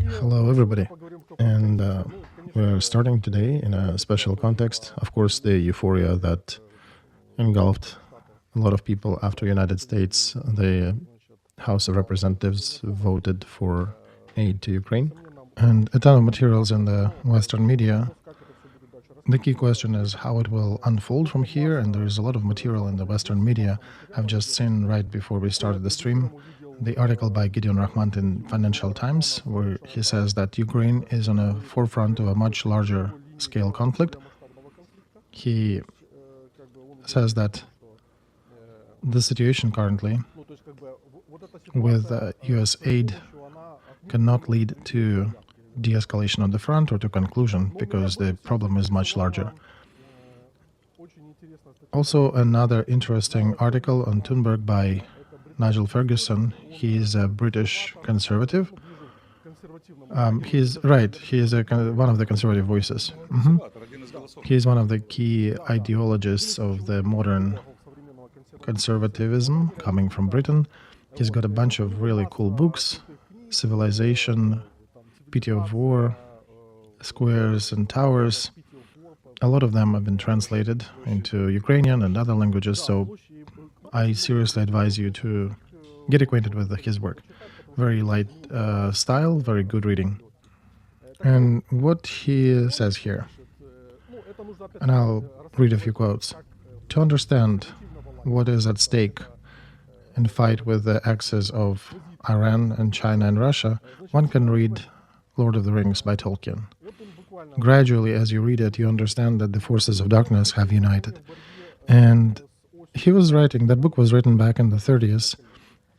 Hello, everybody. And we're starting today in a special context. Of course, the euphoria that engulfed a lot of people after United States, the House of Representatives voted for aid to Ukraine. And a ton of materials in the Western media. The key question is how it will unfold from here, and there's a lot of material in the Western media. I've just seen right before we started the stream the article by Gideon Rahmant in Financial Times, where he says that Ukraine is on a forefront of a much larger scale conflict. He says that the situation currently with US aid cannot lead to de-escalation on the front or to conclusion because the problem is much larger. Also, another interesting article on Thunberg by Nigel Ferguson. He's a British conservative. He's right. He is one of the conservative voices. He's one of the key ideologists of the modern conservatism coming from Britain. He's got a bunch of really cool books: Civilization, Pity of War, Squares and Towers. A lot of them have been translated into Ukrainian and other languages, so I seriously advise you to get acquainted with his work. Very light style, very good reading. And what he says here, and I'll read a few quotes. To understand what is at stake in fight with the axes of Iran and China and Russia, one can read Lord of the Rings by Tolkien. Gradually, as you read it, you understand that the forces of darkness have united. And he was writing, that book was written back in the 30s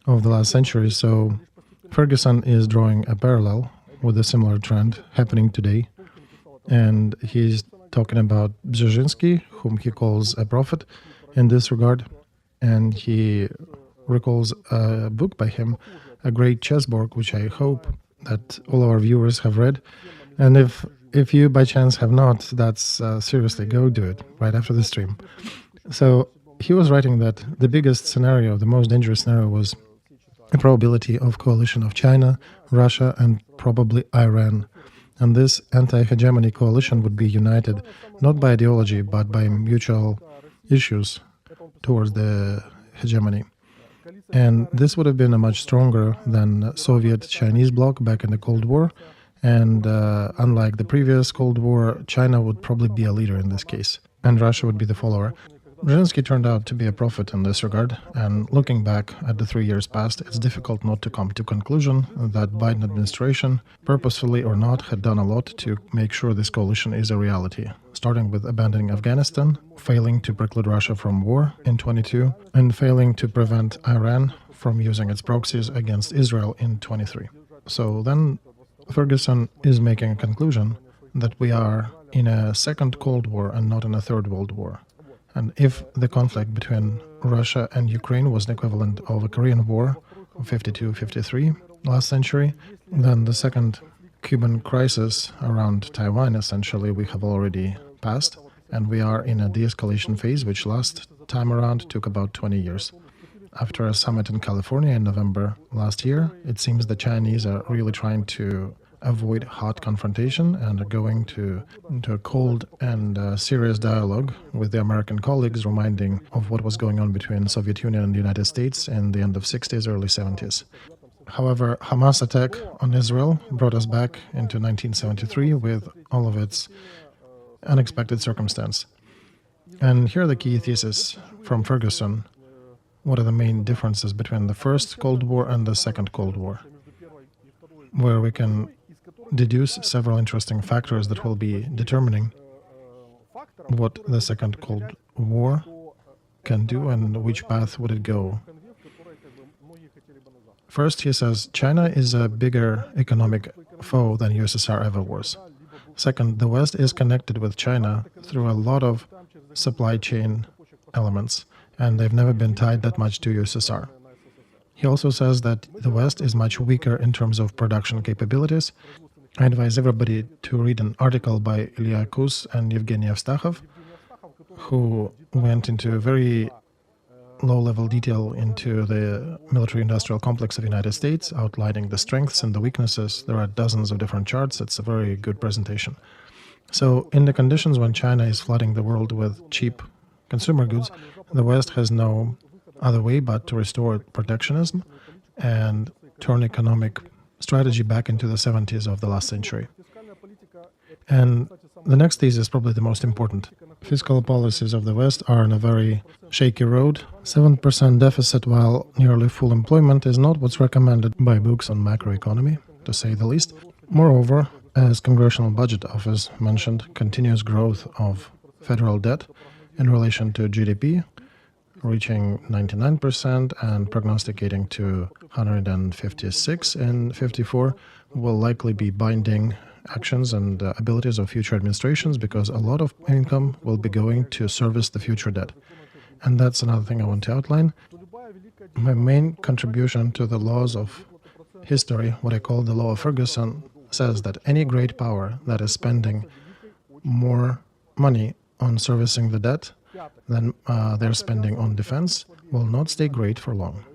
of the last century, so Ferguson is drawing a parallel with a similar trend happening today. And he's talking about Brzezinski, whom he calls a prophet in this regard. And he recalls a book by him, A Great Chessboard, which I hope that all our viewers have read. And if you by chance have not, that's seriously go do it right after the stream. So he was writing that the biggest scenario, the most dangerous scenario, was a probability of coalition of China, Russia, and probably Iran. And this anti-hegemony coalition would be united not by ideology, but by mutual issues towards the hegemony. And this would have been a much stronger than Soviet-Chinese bloc back in the Cold War. And unlike the previous Cold War, China would probably be a leader in this case, and Russia would be the follower. Brzezinski turned out to be a prophet in this regard, and looking back at the 3 years past, it's difficult not to come to conclusion that Biden administration, purposefully or not, had done a lot to make sure this coalition is a reality, starting with abandoning Afghanistan, failing to preclude Russia from war in 22, and failing to prevent Iran from using its proxies against Israel in 23. So then Ferguson is making a conclusion that we are in a second Cold War and not in a third World War. And if the conflict between Russia and Ukraine was the equivalent of a Korean War of 52-53 last century, then the second Cuban crisis around Taiwan, essentially, we have already passed, and we are in a de-escalation phase, which last time around took about 20 years. After a summit in California in November last year, it seems the Chinese are really trying to avoid hot confrontation and are going into a cold and serious dialogue with the American colleagues, reminding of what was going on between Soviet Union and the United States in the end of 60s, early 70s. However, Hamas attack on Israel brought us back into 1973 with all of its unexpected circumstance. And here are the key theses from Ferguson. What are the main differences between the first Cold War and the second Cold War? Where we can deduce several interesting factors that will be determining what the second Cold War can do and which path would it go. First, he says China is a bigger economic foe than USSR ever was. Second, the West is connected with China through a lot of supply chain elements, and they've never been tied that much to USSR. He also says that the West is much weaker in terms of production capabilities. I advise everybody to read an article by Ilya Kus and Evgeny Evstakhov, who went into very low-level detail into the military-industrial complex of the United States, outlining the strengths and the weaknesses. There are dozens of different charts. It's a very good presentation. So in the conditions when China is flooding the world with cheap consumer goods, the West has no other way but to restore protectionism and turn economic strategy back into the 70s of the last century. And the next thesis is probably the most important. Fiscal policies of the West are on a very shaky road. 7% deficit while nearly full employment is not what's recommended by books on macroeconomy, to say the least. Moreover, as Congressional Budget Office mentioned, continuous growth of federal debt in relation to GDP, reaching 99% and prognosticating to 156 in 54, will likely be binding actions and abilities of future administrations, because a lot of income will be going to service the future debt. And that's another thing I want to outline. My main contribution to the laws of history, what I call the law of Ferguson, says that any great power that is spending more money on servicing the debt than they're spending on defense will not stay great for long.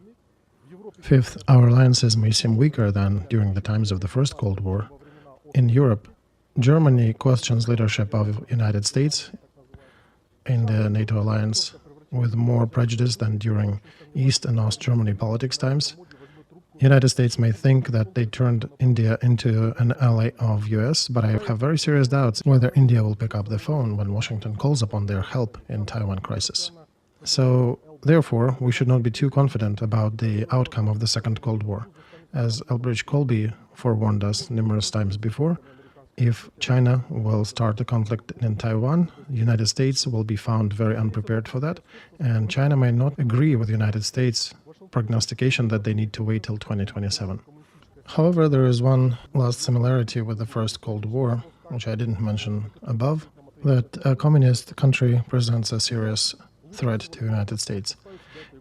Fifth, our alliances may seem weaker than during the times of the First Cold War. In Europe, Germany questions leadership of United States in the NATO alliance with more prejudice than during East and West Germany politics times. United States may think that they turned India into an ally of US, but I have very serious doubts whether India will pick up the phone when Washington calls upon their help in Taiwan crisis. So, therefore, we should not be too confident about the outcome of the Second Cold War. As Elbridge Colby forewarned us numerous times before, if China will start a conflict in Taiwan, the United States will be found very unprepared for that, and China may not agree with the United States' prognostication that they need to wait till 2027. However, there is one last similarity with the First Cold War, which I didn't mention above, that a communist country presents a serious threat to the United States.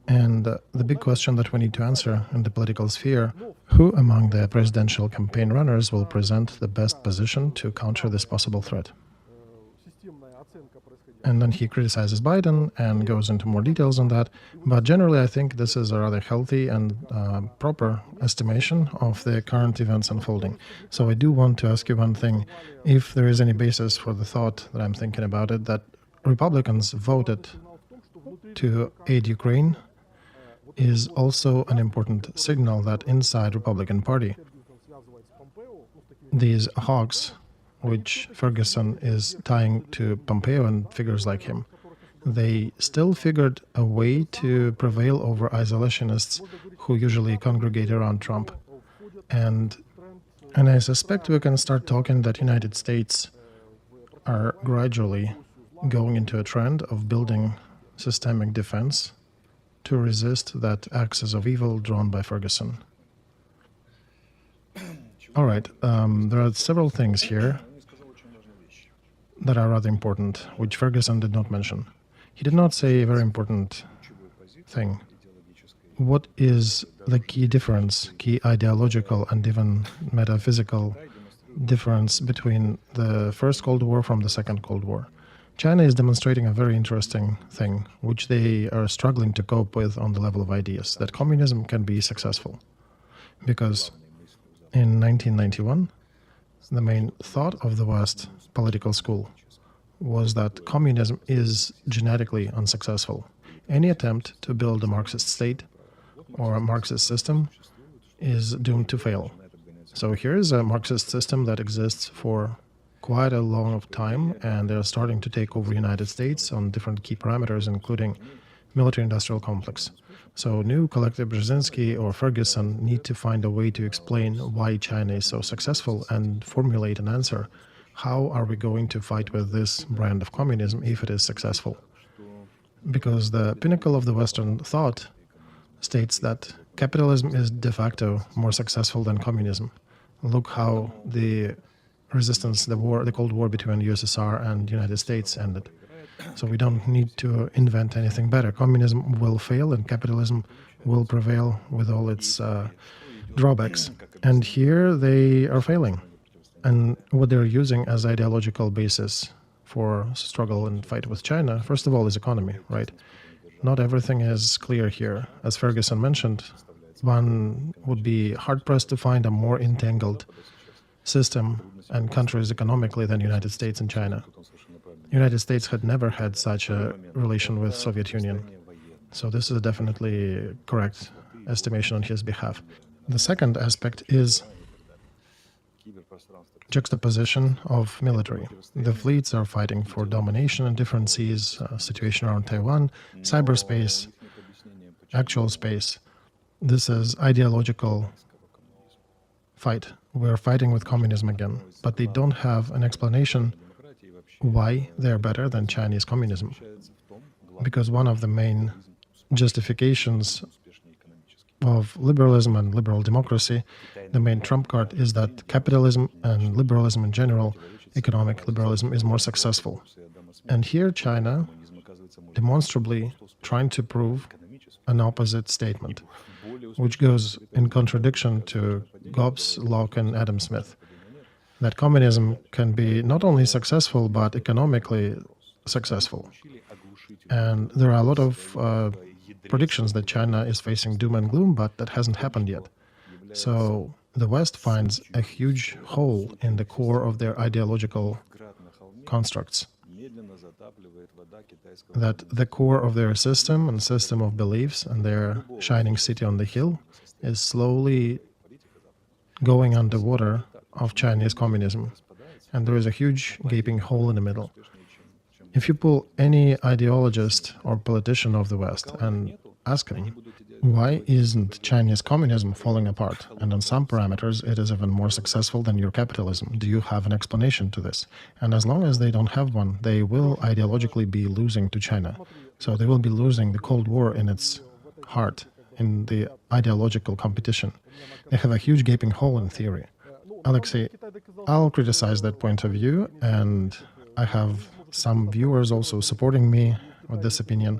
And the big question that we need to answer in the political sphere, who among the presidential campaign runners will present the best position to counter this possible threat? And then he criticizes Biden and goes into more details on that. But generally, I think this is a rather healthy and proper estimation of the current events unfolding. So I do want to ask you one thing. If there is any basis for the thought that I'm thinking about it, that Republicans voted to aid Ukraine, is also an important signal that inside Republican Party, these hawks, which Ferguson is tying to Pompeo and figures like him, they still figured a way to prevail over isolationists who usually congregate around Trump. And I suspect we can start talking that United States are gradually going into a trend of building systemic defense to resist that axis of evil drawn by Ferguson. All right, there are several things here that are rather important, which Ferguson did not mention. He did not say a very important thing. What is the key difference, key ideological and even metaphysical difference between the First Cold War from the Second Cold War? China is demonstrating a very interesting thing, which they are struggling to cope with on the level of ideas, that communism can be successful. Because in 1991, the main thought of the West political school was that communism is genetically unsuccessful. Any attempt to build a Marxist state or a Marxist system is doomed to fail. So here is a Marxist system that exists for quite a long time, and they're starting to take over the United States on different key parameters, including military-industrial complex. So new collective Brzezinski or Ferguson need to find a way to explain why China is so successful and formulate an answer. How are we going to fight with this brand of communism if it is successful? Because the pinnacle of the Western thought states that capitalism is de facto more successful than communism. Look how the resistance, the Cold War between USSR and United States ended. So we don't need to invent anything better. Communism will fail and capitalism will prevail with all its drawbacks. And here they are failing. And what they're using as ideological basis for struggle and fight with China, first of all, is economy, right? not everything is clear here. As Ferguson mentioned, one would be hard-pressed to find a more entangled system and countries economically than United States and China. United States had never had such a relation with Soviet Union. So this is definitely correct estimation on his behalf. The second aspect is juxtaposition of military. The fleets are fighting for domination in different seas, situation around Taiwan, cyberspace, actual space. This is ideological fight. We're fighting with communism again, but they don't have an explanation why they're better than Chinese communism. Because one of the main justifications of liberalism and liberal democracy, the main trump card is that capitalism and liberalism in general, economic liberalism, is more successful. And here China demonstrably trying to prove an opposite statement, which goes in contradiction to Gobbs, Locke, and Adam Smith, that communism can be not only successful, but economically successful. And there are a lot of predictions that China is facing doom and gloom, but that hasn't happened yet. So the West finds a huge hole in the core of their ideological constructs, that the core of their system and system of beliefs and their shining city on the hill is slowly going underwater of Chinese communism. And there is a huge gaping hole in the middle. If you pull any ideologist or politician of the West and ask him, why isn't Chinese communism falling apart? And on some parameters, it is even more successful than your capitalism. Do you have an explanation to this? And as long as they don't have one, they will ideologically be losing to China. So they will be losing the Cold War in its heart, in the ideological competition. They have a huge gaping hole in theory. Alexei, I'll criticize that point of view, and I have some viewers also supporting me with this opinion.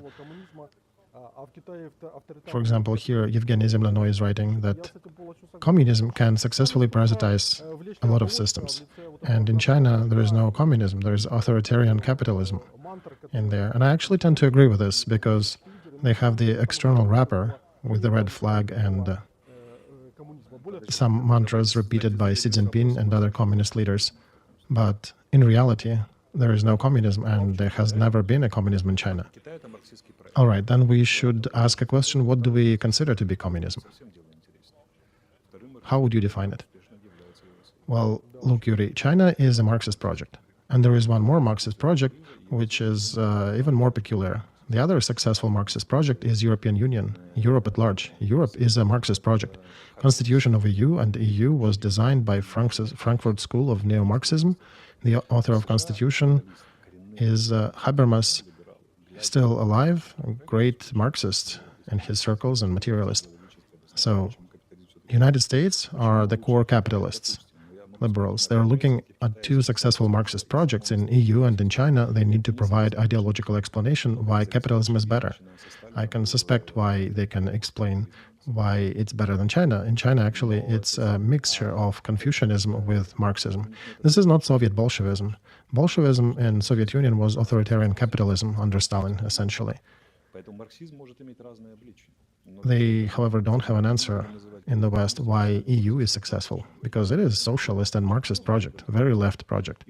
For example, here Evgeny Zemlyanoy is writing that communism can successfully parasitize a lot of systems. And in China, there is no communism, there is authoritarian capitalism in there. And I actually tend to agree with this because they have the external wrapper with the red flag and some mantras repeated by Xi Jinping and other communist leaders. But in reality, there is no communism, and there has never been a communism in China. All right, then we should ask a question, what do we consider to be communism? How would you define it? Well, look, Yuri, China is a Marxist project. And there is one more Marxist project, which is even more peculiar. The other successful Marxist project is European Union, Europe at large. Europe is a Marxist project. Constitution of EU and EU was designed by Frankfurt School of Neo-Marxism. The author of Constitution is Habermas, still alive, a great Marxist in his circles and materialist. So, United States are the core capitalists, liberals. They're looking at two successful Marxist projects in EU and in China. They need to provide ideological explanation why capitalism is better. I can suspect why they can explain why it's better than China. In China, actually, it's a mixture of Confucianism with Marxism. This is not Soviet Bolshevism. Bolshevism in Soviet Union was authoritarian capitalism under Stalin, essentially. They, however, don't have an answer in the West why EU is successful, because it is a socialist and Marxist project, a very left project.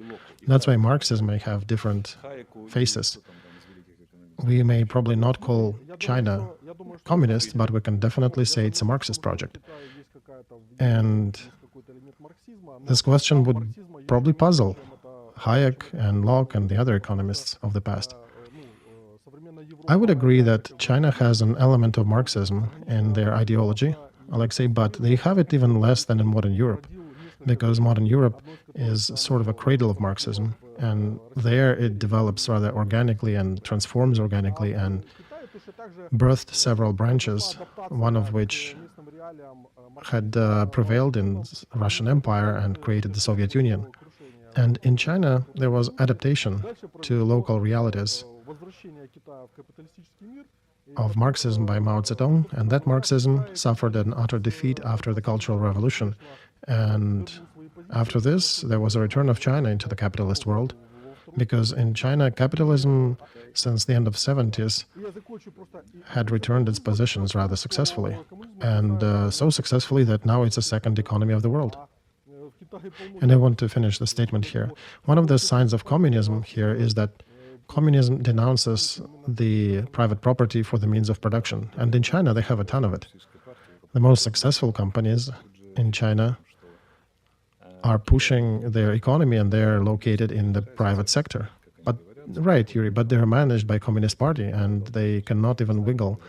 That's why Marxism may have different faces. We may probably not call China communist, but we can definitely say it's a Marxist project. And this question would probably puzzle Hayek and Locke and the other economists of the past. I would agree that China has an element of Marxism in their ideology, Alexei, but they have it even less than in modern Europe, because modern Europe is sort of a cradle of Marxism, and there it develops rather organically and transforms organically and birthed several branches, one of which had prevailed in Russian Empire and created the Soviet Union. And in China, there was adaptation to local realities of Marxism by Mao Zedong, and that Marxism suffered an utter defeat after the Cultural Revolution. And after this, there was a return of China into the capitalist world, Because in China, capitalism, since the end of 70s, had returned its positions rather successfully, and so successfully that now it's the second economy of the world. And I want to finish the statement here. One of the signs of communism here is that communism denounces the private property for the means of production. And in China, they have a ton of it. The most successful companies in China are pushing their economy, and they're located in the private sector. But right, Yuri, but they're managed by Communist Party, and they cannot even wiggle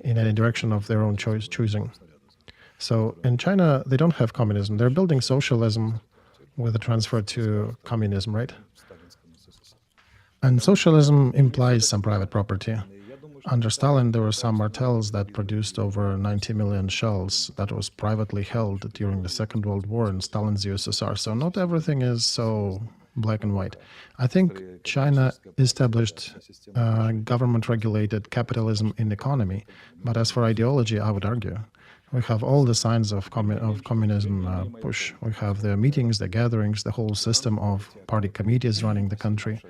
in any direction of their own choosing. So in China, they don't have communism. They're building socialism with a transfer to communism, right? And socialism implies some private property. Under Stalin, there were some martels that produced over 90 million shells that was privately held during the Second World War in Stalin's USSR. So not everything is so black and white. I think China established government-regulated capitalism in economy. But as for ideology, I would argue we have all the signs of communism push. We have the meetings, the gatherings, the whole system of party committees running the country.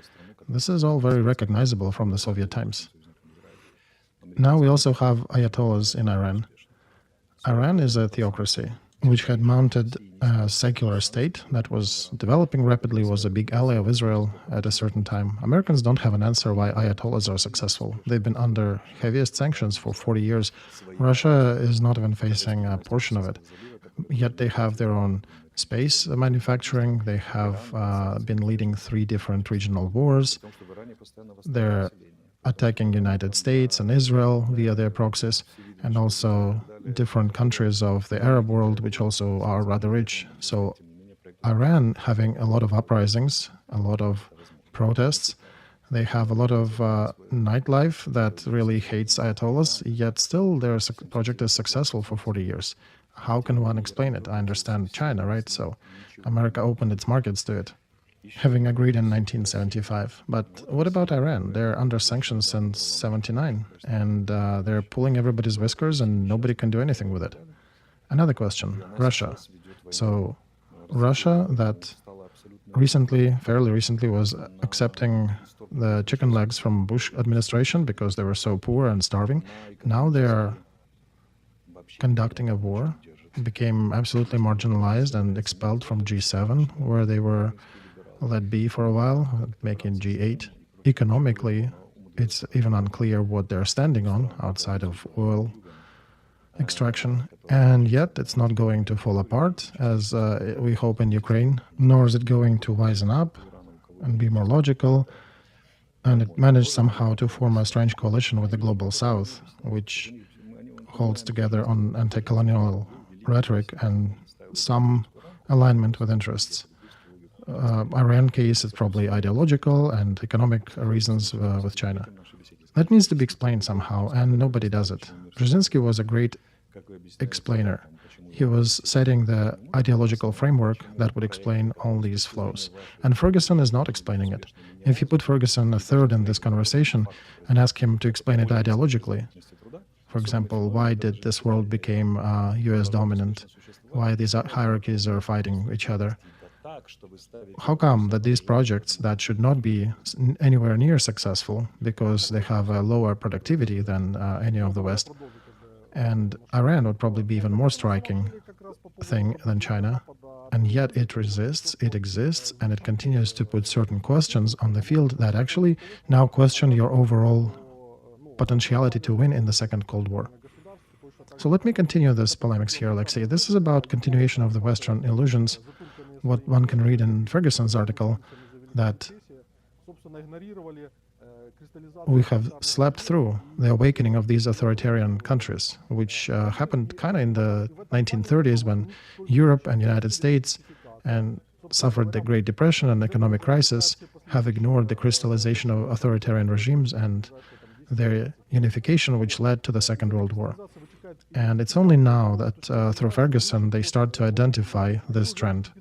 This is all very recognizable from the Soviet times. Now we also have ayatollahs in Iran. Iran is a theocracy which had mounted a secular state that was developing rapidly, was a big ally of Israel at a certain time. Americans don't have an answer why ayatollahs are successful. They've been under heaviest sanctions for 40 years. Russia is not even facing a portion of it. Yet they have their own space manufacturing. They have been leading 3 different regional wars. They're attacking United States and Israel via their proxies, and also different countries of the Arab world, which also are rather rich. So Iran having a lot of uprisings, a lot of protests. They have a lot of nightlife that really hates ayatollahs, yet still their project is successful for 40 years. How can one explain it? I understand China, right? So America opened its markets to it, having agreed in 1975. But what about Iran? They're under sanctions since 79, and they're pulling everybody's whiskers, and nobody can do anything with it. Another question, Russia. So Russia that fairly recently, was accepting the chicken legs from Bush administration because they were so poor and starving. Now they are conducting a war, became absolutely marginalized and expelled from G7, where they were let be for a while, making G8. Economically, it's even unclear what they're standing on outside of oil extraction. And yet it's not going to fall apart, as we hope in Ukraine, nor is it going to wisen up and be more logical. And it managed somehow to form a strange coalition with the Global South, which holds together on anti-colonial rhetoric and some alignment with interests. Iran case is probably ideological and economic reasons with China. That needs to be explained somehow, and nobody does it. Brzezinski was a great explainer. He was setting the ideological framework that would explain all these flows. And Ferguson is not explaining it. If you put Ferguson a third in this conversation and ask him to explain it ideologically, for example, why did this world become US dominant? Why these hierarchies are fighting each other? How come that these projects that should not be anywhere near successful because they have a lower productivity than any of the West, and Iran would probably be even more striking thing than China, and yet it resists, it exists, and it continues to put certain questions on the field that actually now question your overall potentiality to win in the Second Cold War. So let me continue this polemics here, Alexei. This is about continuation of the Western illusions, what one can read in Ferguson's article, that we have slept through the awakening of these authoritarian countries, which happened kind of in the 1930s when Europe and United States and suffered the Great Depression and economic crisis, have ignored the crystallization of authoritarian regimes and their unification, which led to the Second World War. And it's only now that through Ferguson they start to identify this trend.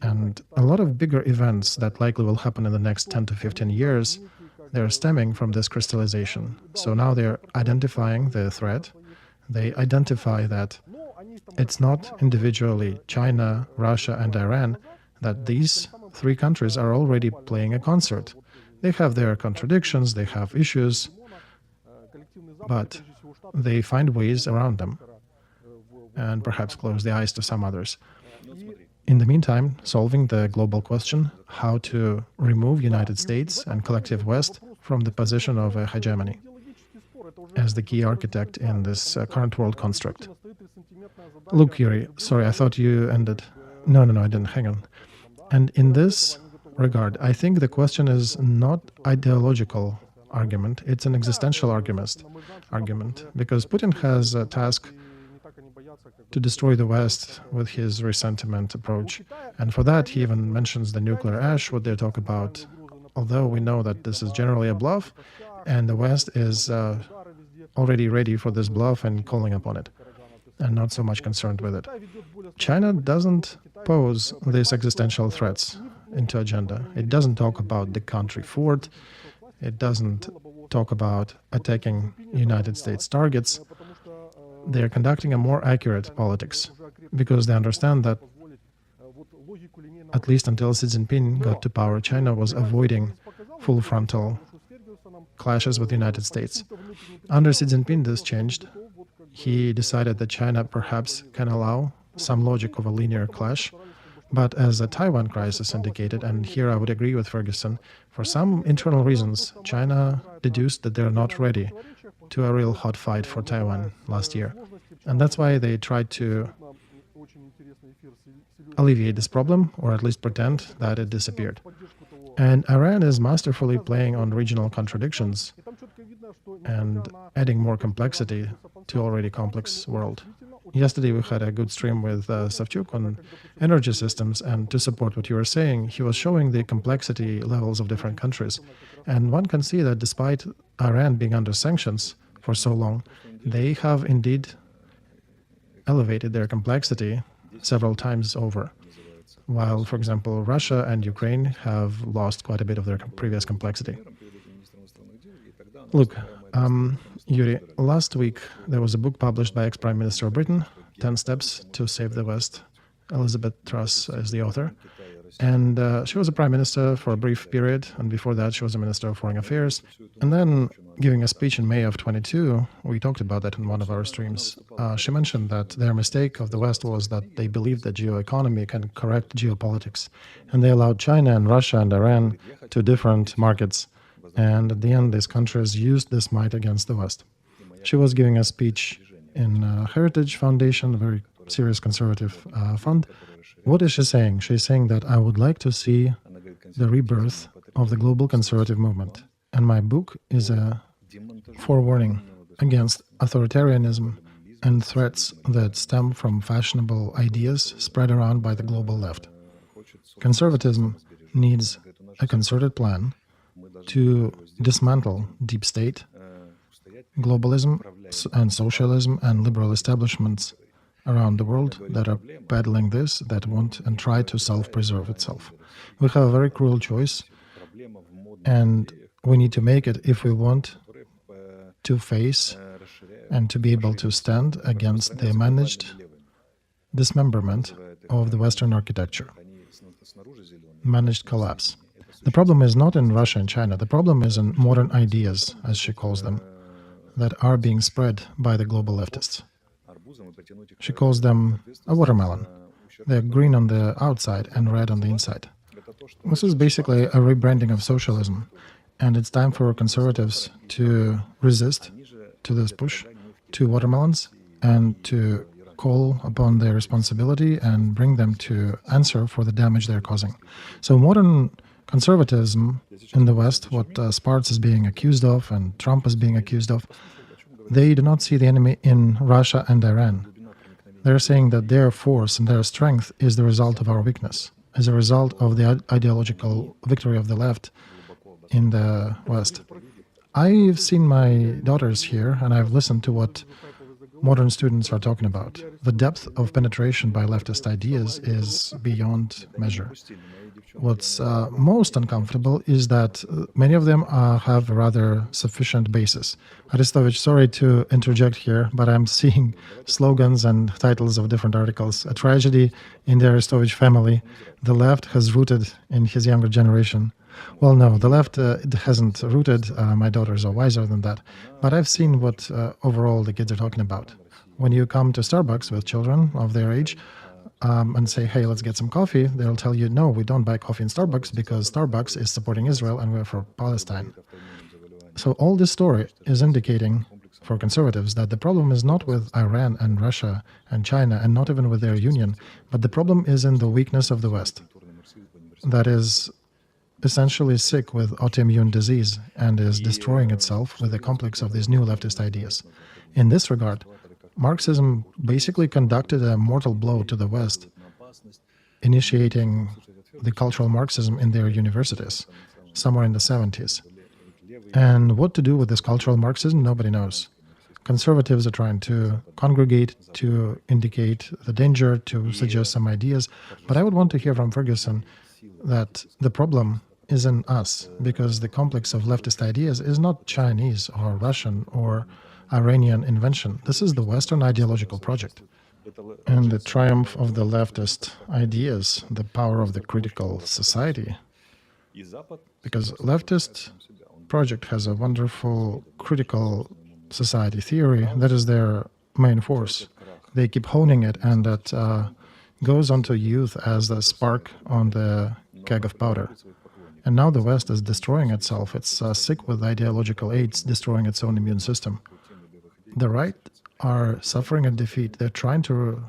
And a lot of bigger events that likely will happen in the next 10 to 15 years, they're stemming from this crystallization. So now they're identifying the threat. They identify that it's not individually China, Russia, and Iran, that these three countries are already playing a concert. They have their contradictions, they have issues, but they find ways around them and perhaps close the eyes to some others. In the meantime, solving the global question, how to remove United States and collective West from the position of a hegemony as the key architect in this current world construct. Look, Yuri, sorry, I thought you ended. No, I didn't. Hang on. And in this regard, I think the question is not ideological argument, it's an existential argument, because Putin has a task to destroy the West with his resentiment approach. And for that, he even mentions the nuclear ash, what they talk about, although we know that this is generally a bluff, and the West is already ready for this bluff and calling upon it, and not so much concerned with it. China doesn't pose these existential threats into agenda. It doesn't talk about the country fort. It doesn't talk about attacking United States targets. They are conducting a more accurate politics because they understand that, at least until Xi Jinping got to power, China was avoiding full frontal clashes with the United States. Under Xi Jinping, this changed. He decided that China perhaps can allow some logic of a linear clash, but as the Taiwan crisis indicated, and here I would agree with Ferguson, for some internal reasons, China deduced that they're not ready to a real hot fight for Taiwan last year. And that's why they tried to alleviate this problem, or at least pretend that it disappeared. And Iran is masterfully playing on regional contradictions and adding more complexity to already complex world. Yesterday we had a good stream with Savchuk on energy systems, and to support what you were saying, he was showing the complexity levels of different countries. And one can see that despite Iran being under sanctions for so long, they have indeed elevated their complexity several times over. While, for example, Russia and Ukraine have lost quite a bit of their previous complexity. Look, Yuri, last week there was a book published by ex-Prime Minister of Britain, 10 Steps to Save the West. Elizabeth Truss is the author. And she was a prime minister for a brief period, and before that she was a minister of foreign affairs. And then, giving a speech in May of 22, we talked about that in one of our streams, she mentioned that their mistake of the West was that they believed that geoeconomy can correct geopolitics. And they allowed China and Russia and Iran to different markets. And at the end, these countries used this might against the West. She was giving a speech in Heritage Foundation, a very serious conservative fund. What is she saying? She's saying that I would like to see the rebirth of the global conservative movement. And my book is a forewarning against authoritarianism and threats that stem from fashionable ideas spread around by the global left. Conservatism needs a concerted plan to dismantle deep state, globalism and socialism and liberal establishments around the world that are peddling this, that want and try to self-preserve itself. We have a very cruel choice, and we need to make it if we want to face and to be able to stand against the managed dismemberment of the Western architecture, managed collapse. The problem is not in Russia and China. The problem is in modern ideas, as she calls them, that are being spread by the global leftists. She calls them a watermelon. They're green on the outside and red on the inside. This is basically a rebranding of socialism, and it's time for conservatives to resist to this push to watermelons and to call upon their responsibility and bring them to answer for the damage they're causing. So modern conservatism in the West, what Sparts is being accused of and Trump is being accused of, they do not see the enemy in Russia and Iran. They're saying that their force and their strength is the result of our weakness, as a result of the ideological victory of the left in the West. I've seen my daughters here, and I've listened to what modern students are talking about. The depth of penetration by leftist ideas is beyond measure. what's most uncomfortable is that many of them have a rather sufficient basis. Arestovich, sorry to interject here, but I'm seeing slogans and titles of different articles. A tragedy in the Arestovich family. The left has rooted in his younger generation. Well, no, the left hasn't rooted. My daughters are wiser than that. But I've seen what overall the kids are talking about. When you come to Starbucks with children of their age, and say, hey, let's get some coffee, they'll tell you, no, we don't buy coffee in Starbucks because Starbucks is supporting Israel and we're for Palestine. So all this story is indicating for conservatives that the problem is not with Iran and Russia and China and not even with their union, but the problem is in the weakness of the West that is essentially sick with autoimmune disease and is destroying itself with the complex of these new leftist ideas. In this regard, Marxism basically conducted a mortal blow to the West, initiating the cultural Marxism in their universities somewhere in the 70s. And what to do with this cultural Marxism, nobody knows. Conservatives are trying to congregate, to indicate the danger, to suggest some ideas. But I would want to hear from Ferguson that the problem is in us, because the complex of leftist ideas is not Chinese or Russian or Iranian invention. This is the Western ideological project. And the triumph of the leftist ideas, the power of the critical society. Because leftist project has a wonderful critical society theory that is their main force. They keep honing it, and that goes onto youth as a spark on the keg of powder. And now the West is destroying itself. It's sick with ideological AIDS, destroying its own immune system. The right are suffering a defeat. They're trying to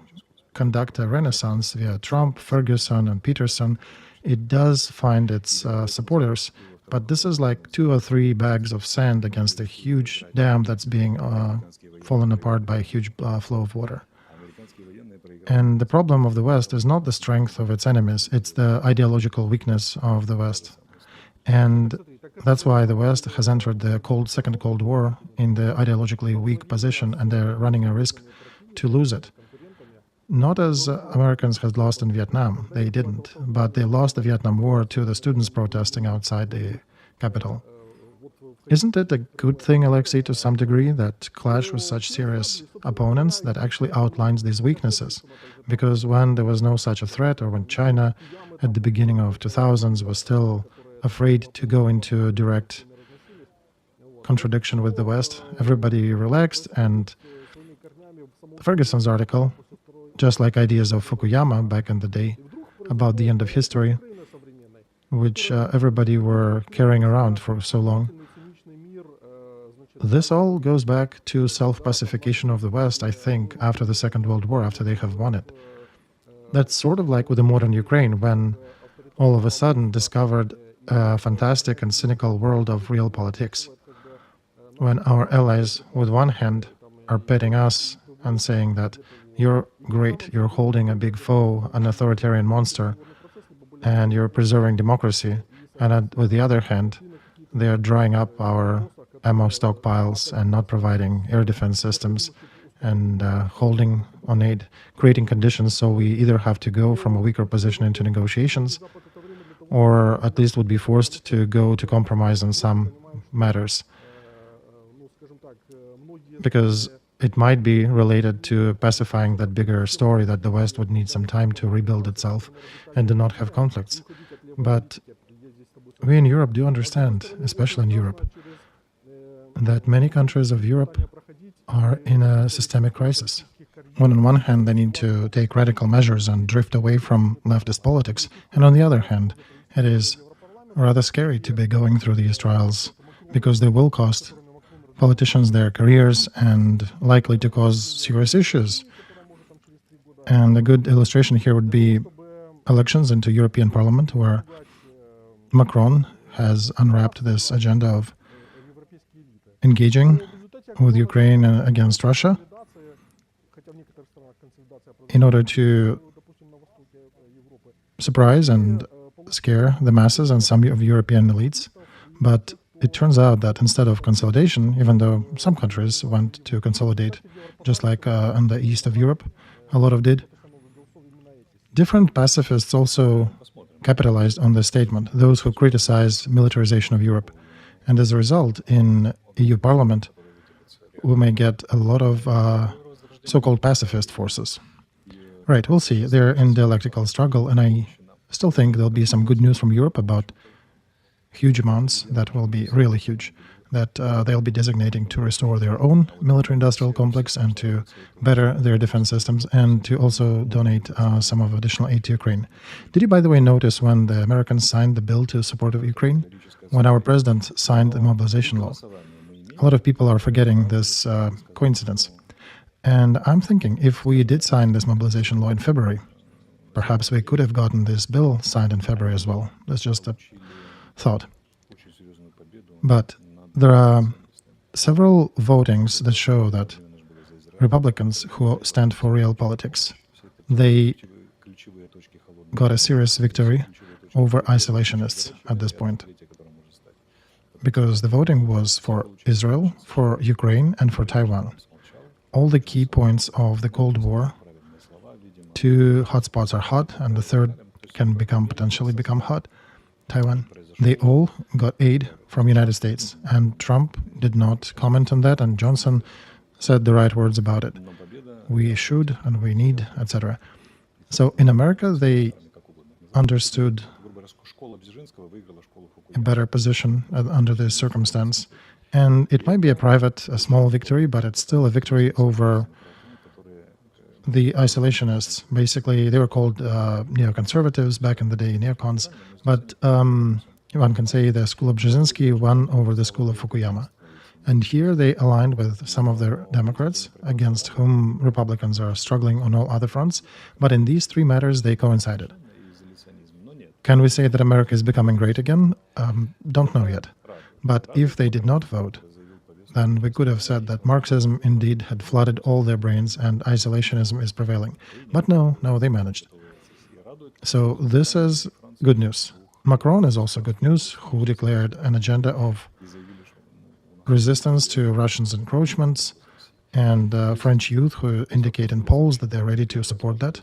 conduct a renaissance via Trump, Ferguson, and Peterson. It does find its supporters, but this is like 2 or 3 bags of sand against a huge dam that's being fallen apart by a huge flow of water. And the problem of the West is not the strength of its enemies, it's the ideological weakness of the West. And that's why the West has entered the Second Cold War in the ideologically weak position, and they're running a risk to lose it. Not as Americans had lost in Vietnam, they didn't, but they lost the Vietnam War to the students protesting outside the capital. Isn't it a good thing, Alexei, to some degree, that clash with such serious opponents that actually outlines these weaknesses? Because when there was no such a threat, or when China at the beginning of 2000s was still afraid to go into direct contradiction with the West, everybody relaxed, and Ferguson's article, just like ideas of Fukuyama back in the day about the end of history, which everybody were carrying around for so long, this all goes back to self-pacification of the West, I think, after the Second World War, after they have won it. That's sort of like with the modern Ukraine, when all of a sudden discovered a fantastic and cynical world of real politics. When our allies, with one hand, are petting us and saying that you're great, you're holding a big foe, an authoritarian monster, and you're preserving democracy, and with the other hand, they are drying up our ammo stockpiles and not providing air defense systems and holding on aid, creating conditions so we either have to go from a weaker position into negotiations, or at least would be forced to go to compromise on some matters. Because it might be related to pacifying that bigger story that the West would need some time to rebuild itself and do not have conflicts. But we in Europe do understand, especially in Europe, that many countries of Europe are in a systemic crisis. When on one hand they need to take radical measures and drift away from leftist politics, and on the other hand, it is rather scary to be going through these trials because they will cost politicians their careers and likely to cause serious issues. And a good illustration here would be elections into European Parliament, where Macron has unwrapped this agenda of engaging with Ukraine against Russia in order to surprise and scare the masses and some of European elites. But it turns out that instead of consolidation, even though some countries want to consolidate, just like in the east of Europe, a lot of did, different pacifists also capitalized on this statement, those who criticize militarization of Europe. And as a result, in EU Parliament, we may get a lot of so-called pacifist forces. Right, we'll see. They're in dialectical struggle, and I still think there'll be some good news from Europe about huge amounts that will be really huge, that they'll be designating to restore their own military-industrial complex and to better their defense systems, and to also donate some of additional aid to Ukraine. Did you, by the way, notice when the Americans signed the bill to support of Ukraine? When our president signed the mobilization law? A lot of people are forgetting this coincidence. And I'm thinking, if we did sign this mobilization law in February, perhaps we could have gotten this bill signed in February as well. That's just a thought. But there are several votings that show that Republicans who stand for real politics, they got a serious victory over isolationists at this point. Because the voting was for Israel, for Ukraine, and for Taiwan. All the key points of the Cold War, 2 hotspots are hot, and the third can potentially become hot, Taiwan. They all got aid from United States, and Trump did not comment on that, and Johnson said the right words about it. We should, and we need, etc. So in America, they understood a better position under this circumstance. And it might be a small victory, but it's still a victory over the isolationists. Basically, they were called neoconservatives back in the day, neocons. But one can say the school of Brzezinski won over the school of Fukuyama. And here they aligned with some of the Democrats, against whom Republicans are struggling on all other fronts. But in these 3 matters, they coincided. Can we say that America is becoming great again? Don't know yet. But if they did not vote, then we could have said that Marxism indeed had flooded all their brains and isolationism is prevailing. But no, they managed. So this is good news. Macron is also good news, who declared an agenda of resistance to Russians' encroachments, and French youth who indicate in polls that they're ready to support that.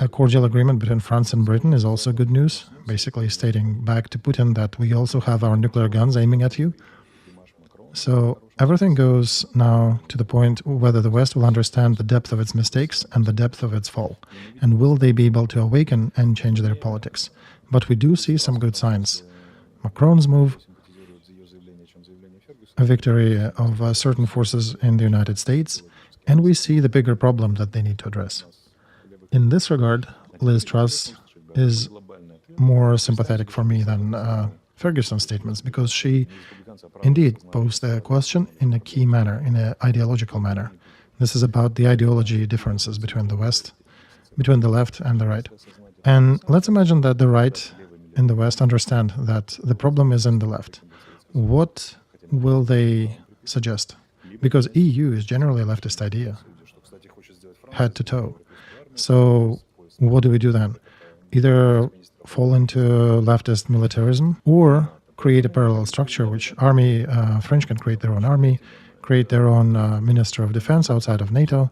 A cordial agreement between France and Britain is also good news, basically stating back to Putin that we also have our nuclear guns aiming at you. So everything goes now to the point whether the West will understand the depth of its mistakes and the depth of its fall, and will they be able to awaken and change their politics. But we do see some good signs. Macron's move, a victory of certain forces in the United States, and we see the bigger problem that they need to address. In this regard, Liz Truss is more sympathetic for me than Ferguson's statements, because she indeed posed the question in a key manner, in an ideological manner. This is about the ideology differences between the West, between the left and the right. And let's imagine that the right in the West understand that the problem is in the left. What will they suggest? Because EU is generally a leftist idea, head to toe. So what do we do then? Either fall into leftist militarism or create a parallel structure, which French can create their own army, create their own Minister of Defense outside of NATO.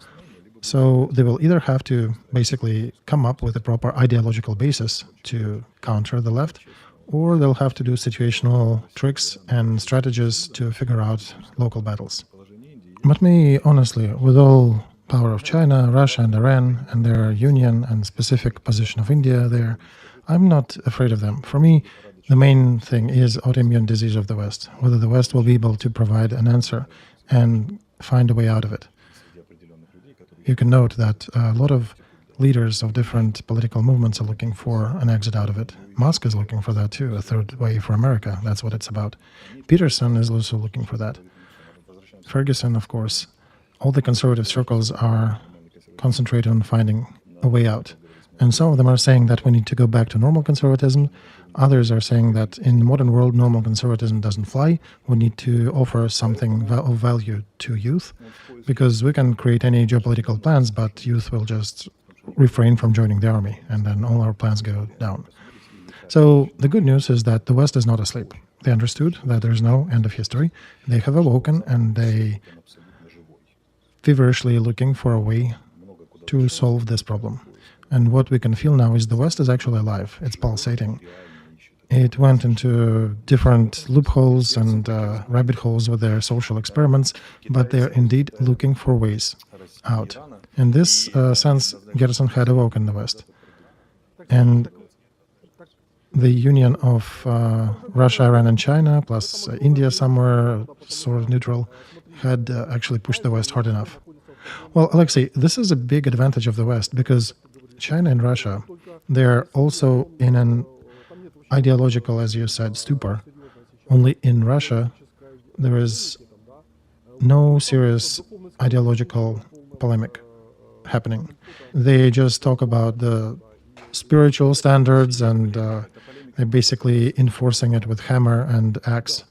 So they will either have to basically come up with a proper ideological basis to counter the left, or they'll have to do situational tricks and strategies to figure out local battles. But me, honestly, with all power of China, Russia and Iran and their union and specific position of India there, I'm not afraid of them. For me, the main thing is autoimmune disease of the West, whether the West will be able to provide an answer and find a way out of it. You can note that a lot of leaders of different political movements are looking for an exit out of it. Musk is looking for that too, a third way for America. That's what it's about. Peterson is also looking for that. Ferguson, of course. All the conservative circles are concentrated on finding a way out. And some of them are saying that we need to go back to normal conservatism. Others are saying that in the modern world, normal conservatism doesn't fly. We need to offer something of value to youth, because we can create any geopolitical plans, but youth will just refrain from joining the army, and then all our plans go down. So the good news is that the West is not asleep. They understood that there's no end of history. They have awoken, and they feverishly looking for a way to solve this problem. And what we can feel now is the West is actually alive. It's pulsating. It went into different loopholes and rabbit holes with their social experiments, but they're indeed looking for ways out. In this sense, Gerson had awoken the West. And the union of Russia, Iran, and China, plus India somewhere sort of neutral, had actually pushed the West hard enough. Well, Alexei, this is a big advantage of the West because China and Russia, they're also in an ideological, as you said, stupor. Only in Russia, there is no serious ideological polemic happening. They just talk about the spiritual standards and they're basically enforcing it with hammer and axe.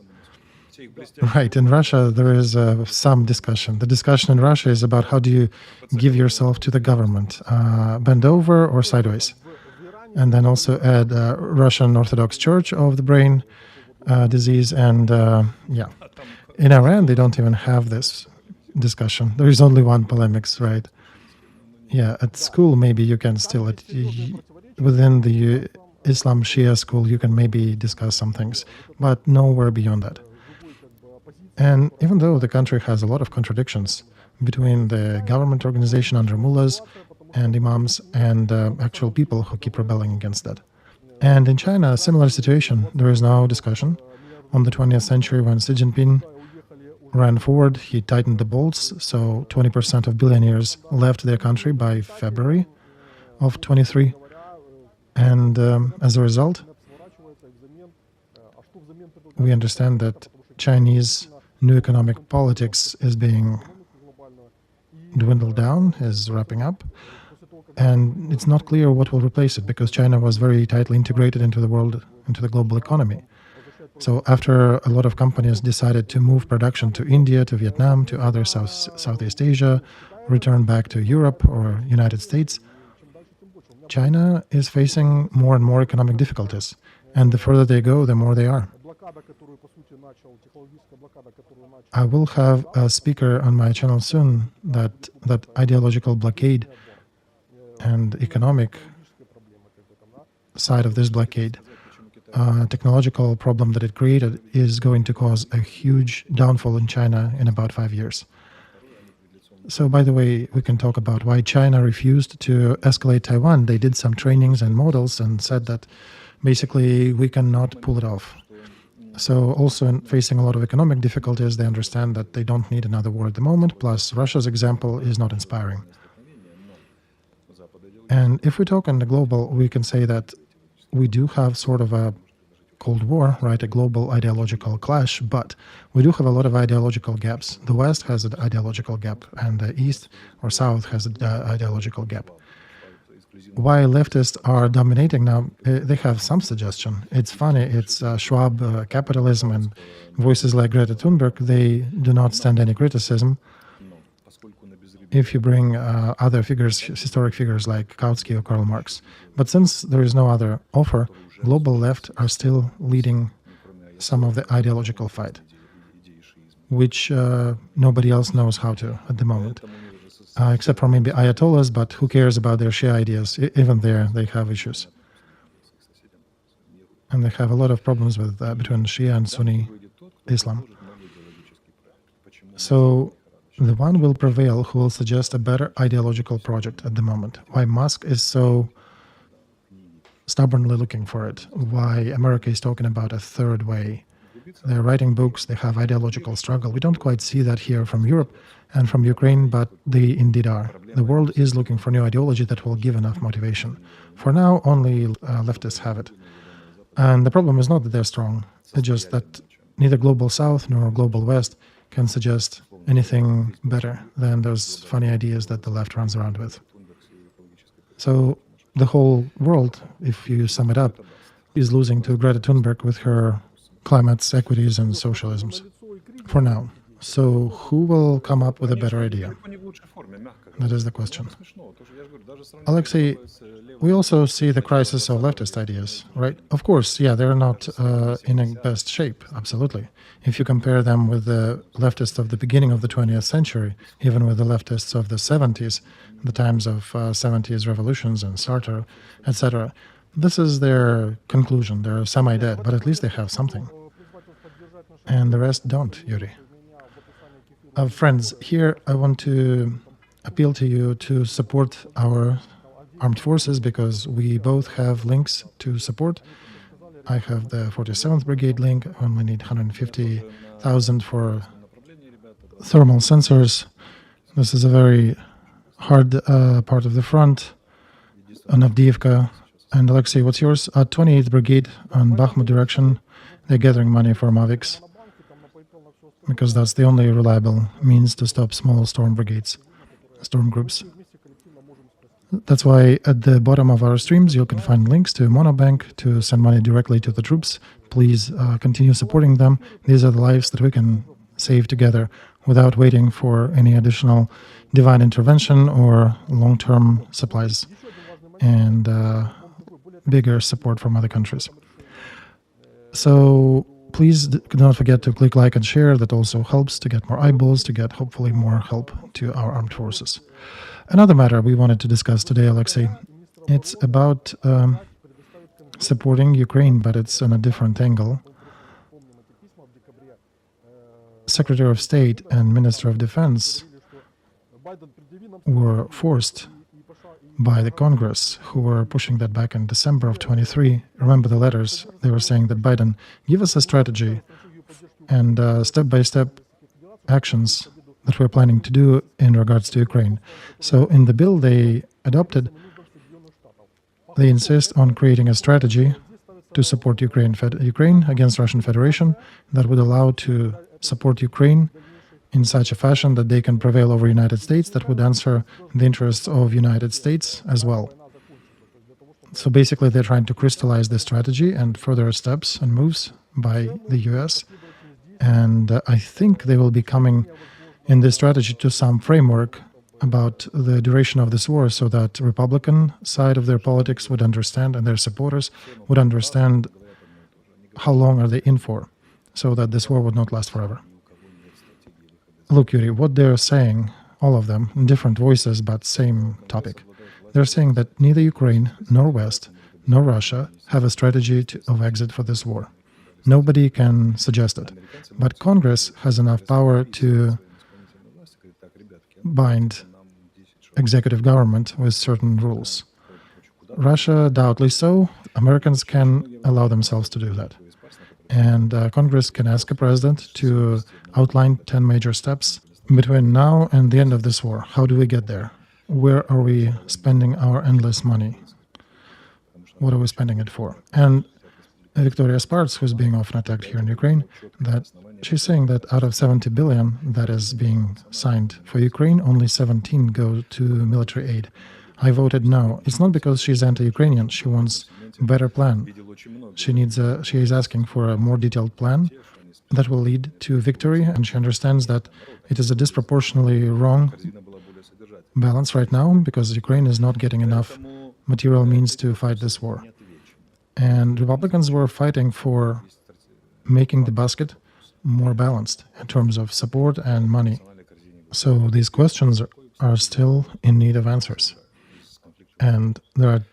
Right, in Russia there is some discussion. The discussion in Russia is about how do you give yourself to the government, bend over or sideways. And then also add Russian Orthodox Church of the brain disease. And yeah, in Iran they don't even have this discussion. There is only one polemics, right? Yeah, at school maybe you can still, within the Islam Shia school, you can maybe discuss some things, but nowhere beyond that. And even though the country has a lot of contradictions between the government organization under mullahs and imams and actual people who keep rebelling against that. And in China, a similar situation. There is no discussion. On the 20th century, when Xi Jinping ran forward, he tightened the bolts, so 20% of billionaires left their country by February of 23. And as a result, we understand that Chinese new economic politics is being dwindled down, is wrapping up, and it's not clear what will replace it because China was very tightly integrated into the world, into the global economy. So after a lot of companies decided to move production to India, to Vietnam, to other Southeast Asia, return back to Europe or United States, China is facing more and more economic difficulties. And the further they go, the more they are. I will have a speaker on my channel soon that ideological blockade and economic side of this blockade, technological problem that it created, is going to cause a huge downfall in China in about 5 years. So, by the way, we can talk about why China refused to escalate Taiwan. They did some trainings and models and said that basically we cannot pull it off. So also in facing a lot of economic difficulties, they understand that they don't need another war at the moment, plus Russia's example is not inspiring. And if we talk on the global, we can say that we do have sort of a Cold War, right, a global ideological clash, but we do have a lot of ideological gaps. The West has an ideological gap, and the East or South has an ideological gap. Why leftists are dominating now, they have some suggestion. It's funny, it's Schwab, Capitalism, and voices like Greta Thunberg, they do not stand any criticism. If you bring other figures, historic figures like Kautsky or Karl Marx. But since there is no other offer, global left are still leading some of the ideological fight, which nobody else knows how to at the moment. Except for maybe Ayatollahs, but who cares about their Shia ideas? Even there, they have issues. And they have a lot of problems with between Shia and Sunni Islam. So the one will prevail who will suggest a better ideological project at the moment. Why Musk is so stubbornly looking for it. Why America is talking about a third way. They're writing books, they have ideological struggle. We don't quite see that here from Europe and from Ukraine, but they indeed are. The world is looking for new ideology that will give enough motivation. For now, only leftists have it. And the problem is not that they're strong, it's just that neither Global South nor Global West can suggest anything better than those funny ideas that the left runs around with. So the whole world, if you sum it up, is losing to Greta Thunberg with her climates, equities, and socialisms, for now. So who will come up with a better idea? That is the question. Alexei, we also see the crisis of leftist ideas, right? Of course, yeah, they're not in a best shape, absolutely. If you compare them with the leftists of the beginning of the 20th century, even with the leftists of the 70s, the times of 70s revolutions and Sartre, etc., this is their conclusion. They're semi-dead, but at least they have something. And the rest don't, Yuri. Friends, here I want to appeal to you to support our armed forces because we both have links to support. I have the 47th Brigade link. I only need 150,000 for thermal sensors. This is a very hard part of the front on Avdiivka. And Alexei, what's yours? 28th Brigade on Bakhmut direction. They're gathering money for Mavics because that's the only reliable means to stop small storm brigades, storm groups. That's why at the bottom of our streams, you can find links to Monobank to send money directly to the troops. Please continue supporting them. These are the lives that we can save together without waiting for any additional divine intervention or long-term supplies and bigger support from other countries. So please do not forget to click like and share. That also helps to get more eyeballs, to get hopefully more help to our armed forces. Another matter we wanted to discuss today, Alexei, it's about supporting Ukraine, but it's on a different angle. Secretary of State and Minister of Defense were forced by the Congress, who were pushing that back in December of 23. Remember the letters? They were saying that Biden, give us a strategy and step-by-step actions that we're planning to do in regards to Ukraine. So in the bill they adopted, they insist on creating a strategy to support Ukraine against Russian Federation that would allow to support Ukraine in such a fashion that they can prevail over United States, that would answer the interests of United States as well. So basically they're trying to crystallize the strategy and further steps and moves by the US. And I think they will be coming in this strategy to some framework about the duration of this war so that Republican side of their politics would understand and their supporters would understand how long are they in for so that this war would not last forever. Look, Yuri, what they're saying, all of them, in different voices, but same topic. They're saying that neither Ukraine, nor West, nor Russia have a strategy of exit for this war. Nobody can suggest it. But Congress has enough power to bind executive government with certain rules. Russia, doubtly so. Americans can allow themselves to do that. And Congress can ask a president to outline 10 major steps between now and the end of this war. How do we get there? Where are we spending our endless money? What are we spending it for? And Victoria Spartz, who's being often attacked here in Ukraine, that she's saying that out of 70 billion that is being signed for Ukraine, only 17 go to military aid. I voted no. It's not because she's anti-Ukrainian. She wants a better plan. She is asking for a more detailed plan that will lead to victory, and she understands that it is a disproportionately wrong balance right now because Ukraine is not getting enough material means to fight this war. And Republicans were fighting for making the basket more balanced in terms of support and money. So these questions are still in need of answers. And there are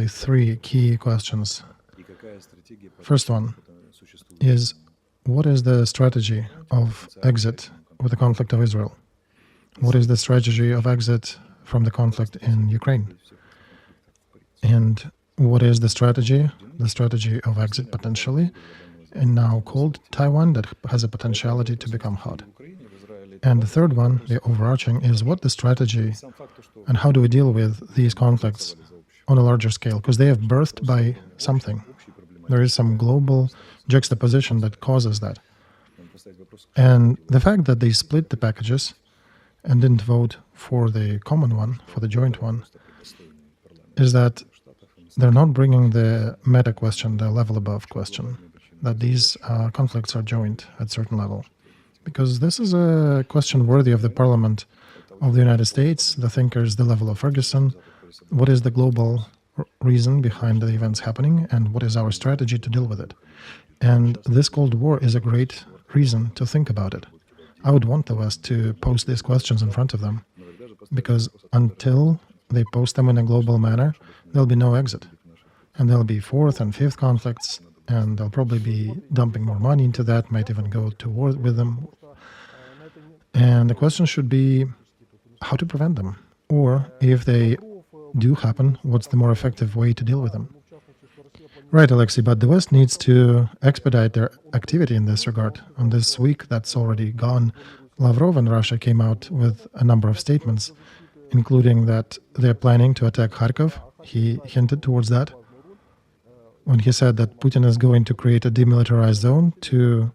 three key questions. First one is, what is the strategy of exit with the conflict of Israel? What is the strategy of exit from the conflict in Ukraine? And what is the strategy? The strategy of exit potentially, and now called Taiwan, that has a potentiality to become hot. And the third one, the overarching, is what the strategy and how do we deal with these conflicts on a larger scale? Because they have birthed by something. There is some global juxtaposition that causes that. And the fact that they split the packages and didn't vote for the common one, for the joint one, is that they're not bringing the meta question, the level above question, that these conflicts are joint at certain level. because this is a question worthy of the Parliament of the United States, the thinkers, the level of Ferguson. What is the global reason behind the events happening, and what is our strategy to deal with it? And this Cold War is a great reason to think about it. I would want the West to post these questions in front of them, because until they post them in a global manner, there'll be no exit. And there'll be fourth and fifth conflicts, and they'll probably be dumping more money into that, might even go to war with them. And the question should be how to prevent them, or if they do happen, what's the more effective way to deal with them? Right, Alexei, but the West needs to expedite their activity in this regard. On this week that's already gone, Lavrov and Russia came out with a number of statements, including that they're planning to attack Kharkov. He hinted towards that when he said that Putin is going to create a demilitarized zone to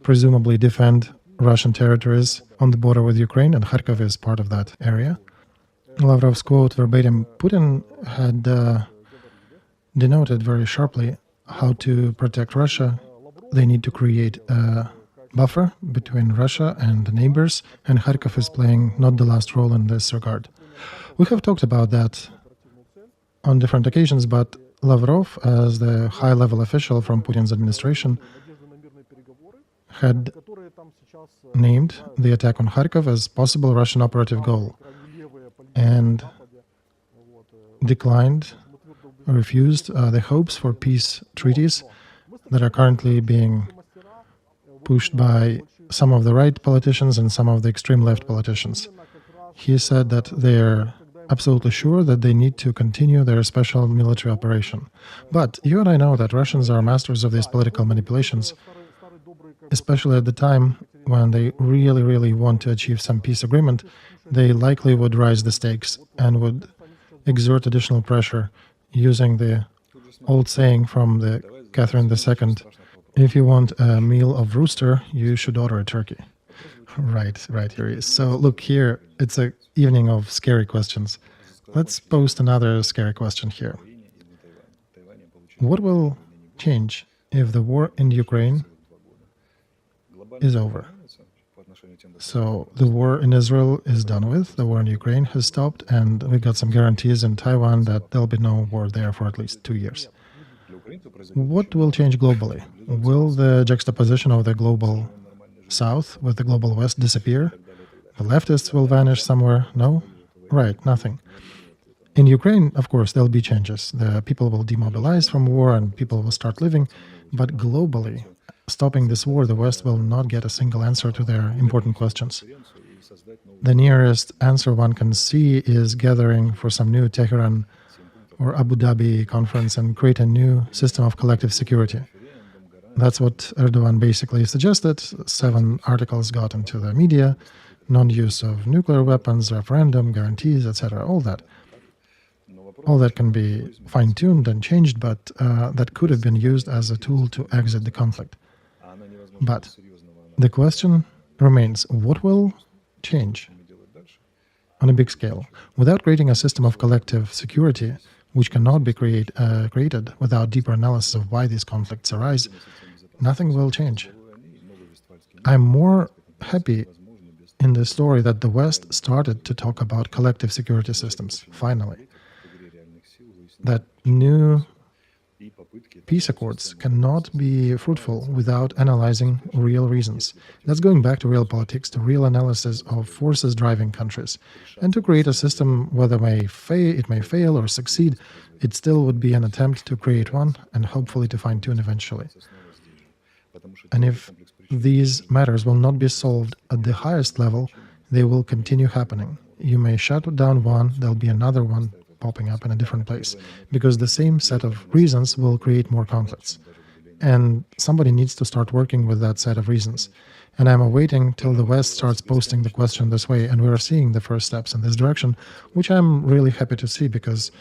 presumably defend Russian territories on the border with Ukraine, and Kharkov is part of that area. Lavrov's quote verbatim, Putin had denoted very sharply how to protect Russia. They need to create a buffer between Russia and the neighbors, and Kharkov is playing not the last role in this regard. We have talked about that on different occasions, but Lavrov, as the high-level official from Putin's administration, had named the attack on Kharkov as possible Russian operative goal and refused the hopes for peace treaties that are currently being pushed by some of the right politicians and some of the extreme left politicians. He said that they're absolutely sure that they need to continue their special military operation. But you and I know that Russians are masters of these political manipulations, especially at the time when they really want to achieve some peace agreement. They likely would raise the stakes and would exert additional pressure using the old saying from the Catherine II, if you want a meal of rooster, you should order a turkey. Right, Yuriy. So look here, it's an evening of scary questions. Let's post another scary question here. What will change if the war in Ukraine is over? So the war in Israel is done with, the war in Ukraine has stopped, and we got some guarantees in Taiwan that there'll be no war there for at least 2 years. What will change globally? Will the juxtaposition of the global South with the global West disappear? The leftists will vanish somewhere? No? Right, nothing. In Ukraine, of course, there'll be changes. The people will demobilize from war and people will start living. But globally, stopping this war, the West will not get a single answer to their important questions. The nearest answer one can see is gathering for some new Tehran or Abu Dhabi conference and create a new system of collective security. That's what Erdogan basically suggested. 7 articles got into the media, non-use of nuclear weapons, referendum, guarantees, etc., all that. All that can be fine-tuned and changed, but that could have been used as a tool to exit the conflict. But the question remains, what will change on a big scale? Without creating a system of collective security, which cannot be created without deeper analysis of why these conflicts arise, nothing will change. I'm more happy in the story that the West started to talk about collective security systems, finally. That new peace accords cannot be fruitful without analyzing real reasons. That's going back to real politics, to real analysis of forces driving countries. And to create a system, whether it may fail or succeed, it still would be an attempt to create one and hopefully to fine-tune eventually. And if these matters will not be solved at the highest level, they will continue happening. You may shut down one, there'll be another one popping up in a different place, because the same set of reasons will create more conflicts. And somebody needs to start working with that set of reasons. And I'm awaiting till the West starts posting the question this way, and we're seeing the first steps in this direction, which I'm really happy to see, because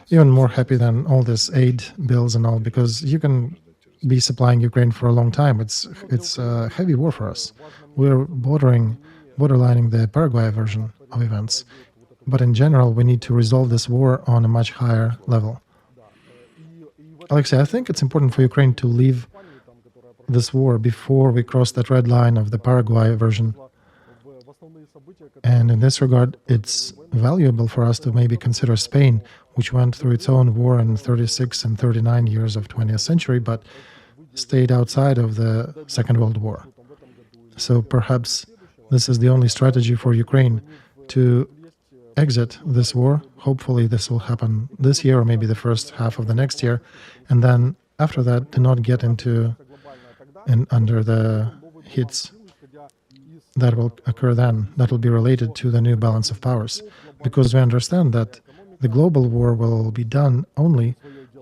even more happy than all this aid bills and all, because you can be supplying Ukraine for a long time. It's a heavy war for us. We're borderlining the Paraguay version of events. But in general, we need to resolve this war on a much higher level. Alexei, I think it's important for Ukraine to leave this war before we cross that red line of the Paraguay version. And in this regard, it's valuable for us to maybe consider Spain, which went through its own war in 36 and 39 years of 20th century, but stayed outside of the Second World War. So perhaps this is the only strategy for Ukraine to exit this war. Hopefully this will happen this year or maybe the first half of the next year. And then after that, to not get into and under the hits that will occur then, that will be related to the new balance of powers. Because we understand that the global war will be done only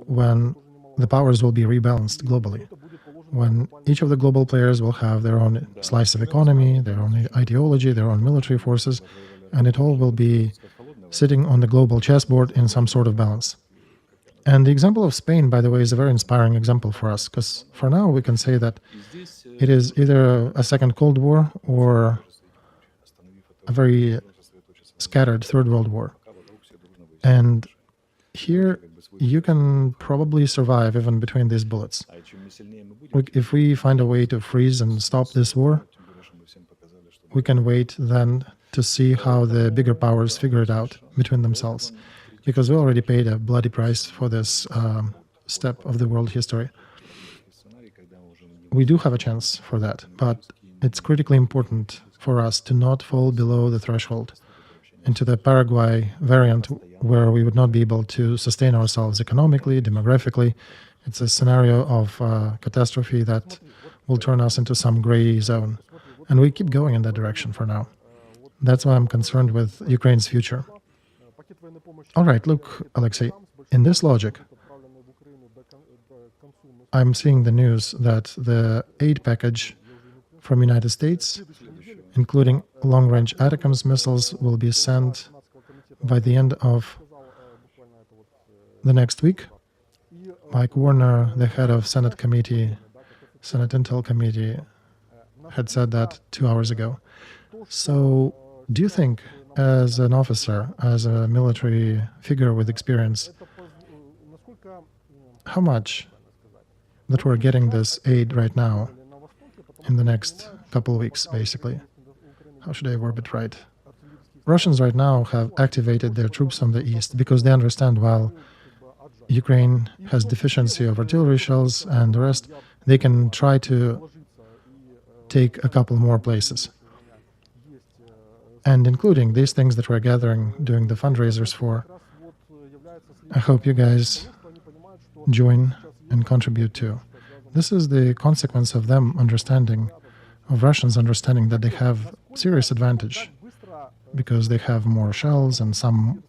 when the powers will be rebalanced globally. When each of the global players will have their own slice of economy, their own ideology, their own military forces, and it all will be sitting on the global chessboard in some sort of balance. And the example of Spain, by the way, is a very inspiring example for us, because for now we can say that it is either a second Cold War or a very scattered Third World War. And here you can probably survive even between these bullets. If we find a way to freeze and stop this war, we can wait then to see how the bigger powers figure it out between themselves. Because we already paid a bloody price for this step of the world history. We do have a chance for that, but it's critically important for us to not fall below the threshold into the Paraguay variant where we would not be able to sustain ourselves economically, demographically. It's a scenario of catastrophe that will turn us into some gray zone. And we keep going in that direction for now. That's why I'm concerned with Ukraine's future. All right, look, Alexei, in this logic, I'm seeing the news that the aid package from the United States, including long-range ATACMS missiles, will be sent by the end of the next week. Mike Warner, the head of Senate Intel Committee, had said that 2 hours ago. So do you think, as an officer, as a military figure with experience, how much that we're getting this aid right now in the next couple of weeks, basically? How should I word it right? Russians right now have activated their troops on the east because they understand while Ukraine has deficiency of artillery shells and the rest, they can try to take a couple more places. And including these things that we're gathering, doing the fundraisers for, I hope you guys join and contribute too. This is the consequence of them understanding, of Russians understanding that they have serious advantage because they have more shells and some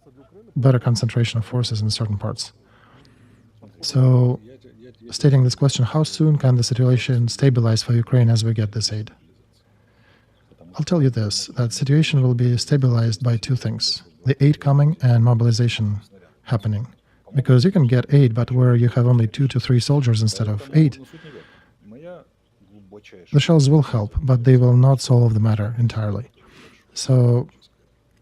better concentration of forces in certain parts. So, stating this question, how soon can the situation stabilize for Ukraine as we get this aid? I'll tell you this, that situation will be stabilized by two things, the aid coming and mobilization happening. Because you can get aid, but where you have only 2 to 3 soldiers instead of 8, the shells will help, but they will not solve the matter entirely. So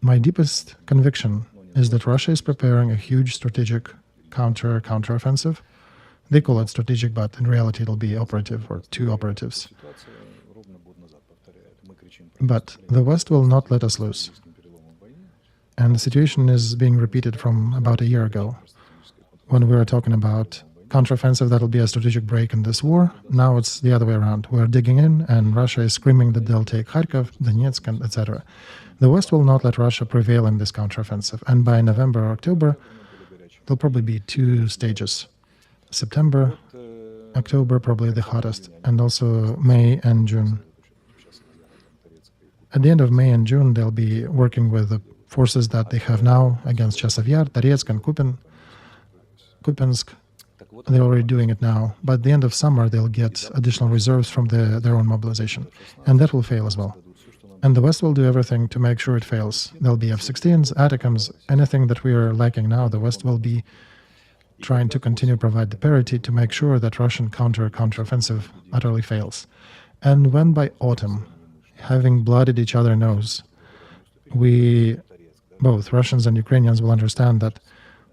my deepest conviction is that Russia is preparing a huge strategic counteroffensive. They call it strategic, but in reality it'll be operative or 2 operatives. But the West will not let us lose. And the situation is being repeated from about a year ago, when we were talking about counteroffensive that'll be a strategic break in this war. Now it's the other way around. We're digging in, and Russia is screaming that they'll take Kharkov, Donetsk, and etc. The West will not let Russia prevail in this counteroffensive. And by November or October, there'll probably be 2 stages. September, October, probably the hottest, and also May and June. At the end of May and June, they'll be working with the forces that they have now against Chasiv Yar, Toretsk, and Kupiansk. They're already doing it now. But at the end of summer, they'll get additional reserves from their own mobilization. And that will fail as well. And the West will do everything to make sure it fails. There'll be F-16s, ATACMS, anything that we are lacking now, the West will be trying to continue to provide the parity to make sure that Russian counteroffensive utterly fails. And when by autumn, having blooded each other nose, we, both Russians and Ukrainians, will understand that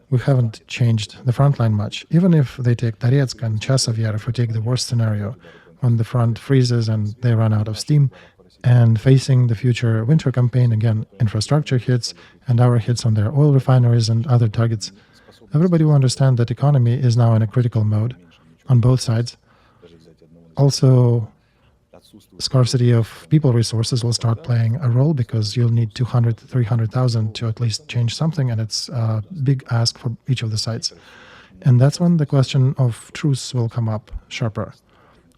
we haven't changed the front line much. Even if they take Toretsk and Chasiv Yar, if we take the worst scenario, when the front freezes and they run out of steam. And facing the future winter campaign, again, infrastructure hits and our hits on their oil refineries and other targets. Everybody will understand that economy is now in a critical mode on both sides. Also, scarcity of people resources will start playing a role because you'll need 200 to 300,000 to at least change something, and it's a big ask for each of the sides. And that's when the question of truce will come up sharper.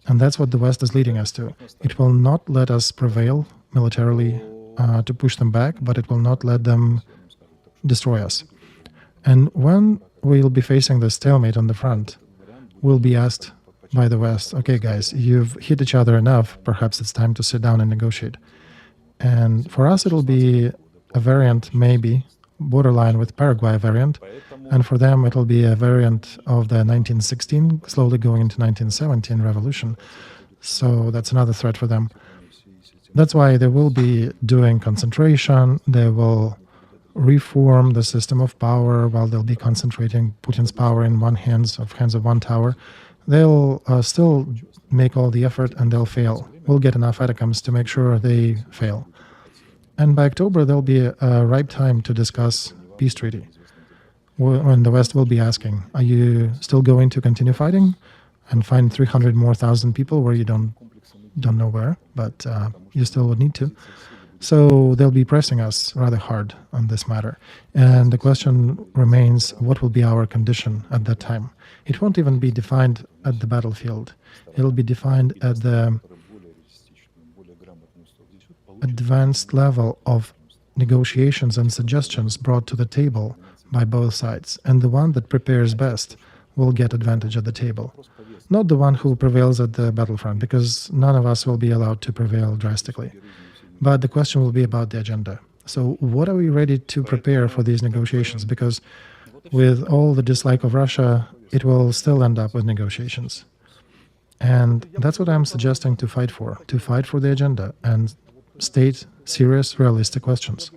And that's what the West is leading us to. It will not let us prevail militarily to push them back, but it will not let them destroy us. And when we'll be facing the stalemate on the front, we'll be asked by the West, okay, guys, you've hit each other enough, perhaps it's time to sit down and negotiate. And for us, it'll be a variant, maybe, borderline with Paraguay variant, and for them, it'll be a variant of the 1916, slowly going into 1917 revolution. So that's another threat for them. That's why they will be doing concentration, they will reform the system of power while they'll be concentrating Putin's power in hands of one tower. They'll still make all the effort and they'll fail. We'll get enough atoms to make sure they fail. And by October, there'll be a ripe time to discuss peace treaty, when the West will be asking, are you still going to continue fighting and find 300 more thousand people where you don't know where, but you still would need to. So they'll be pressing us rather hard on this matter. And the question remains, what will be our condition at that time? It won't even be defined at the battlefield. It'll be defined at the advanced level of negotiations and suggestions brought to the table by both sides. And the one that prepares best will get advantage at the table. Not the one who prevails at the battlefront, because none of us will be allowed to prevail drastically. But the question will be about the agenda. So what are we ready to prepare for these negotiations? Because with all the dislike of Russia, it will still end up with negotiations. And that's what I'm suggesting to fight for the agenda and state serious, realistic questions.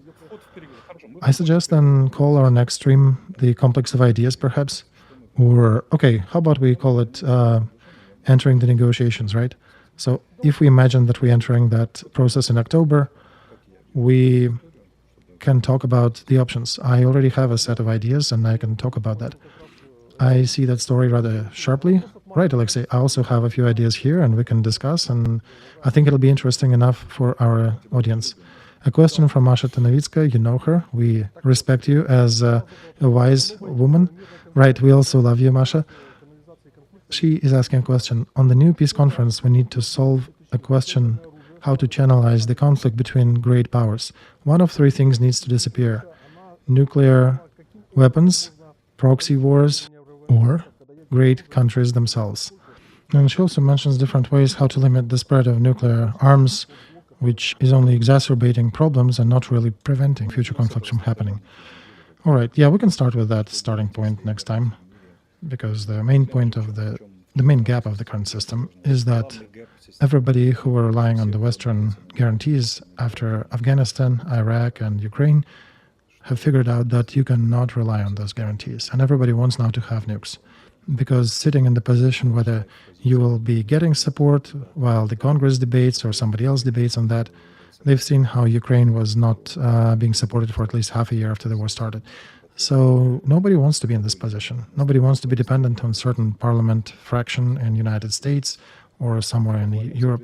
I suggest then call our next stream the complex of ideas, perhaps. Or, okay, how about we call it entering the negotiations, right? So if we imagine that we're entering that process in October, we can talk about the options. I already have a set of ideas and I can talk about that. I see that story rather sharply. Right, Alexei, I also have a few ideas here and we can discuss, and I think it'll be interesting enough for our audience. A question from Masha Tanovitska, you know her. We respect you as a wise woman. Right, we also love you, Masha. She is asking a question. On the new peace conference, we need to solve a question how to channelize the conflict between great powers. One of three things needs to disappear: nuclear weapons, proxy wars, or great countries themselves. And she also mentions different ways how to limit the spread of nuclear arms, which is only exacerbating problems and not really preventing future conflicts from happening. All right, yeah, we can start with that starting point next time, because the main point of the main gap of the current system is that everybody who were relying on the Western guarantees after Afghanistan, Iraq, and Ukraine have figured out that you cannot rely on those guarantees. And everybody wants now to have nukes, because sitting in the position whether you will be getting support while the Congress debates or somebody else debates on that, they've seen how Ukraine was not being supported for at least half a year after the war started. So nobody wants to be in this position. Nobody wants to be dependent on certain parliament fraction in the United States or somewhere in Europe.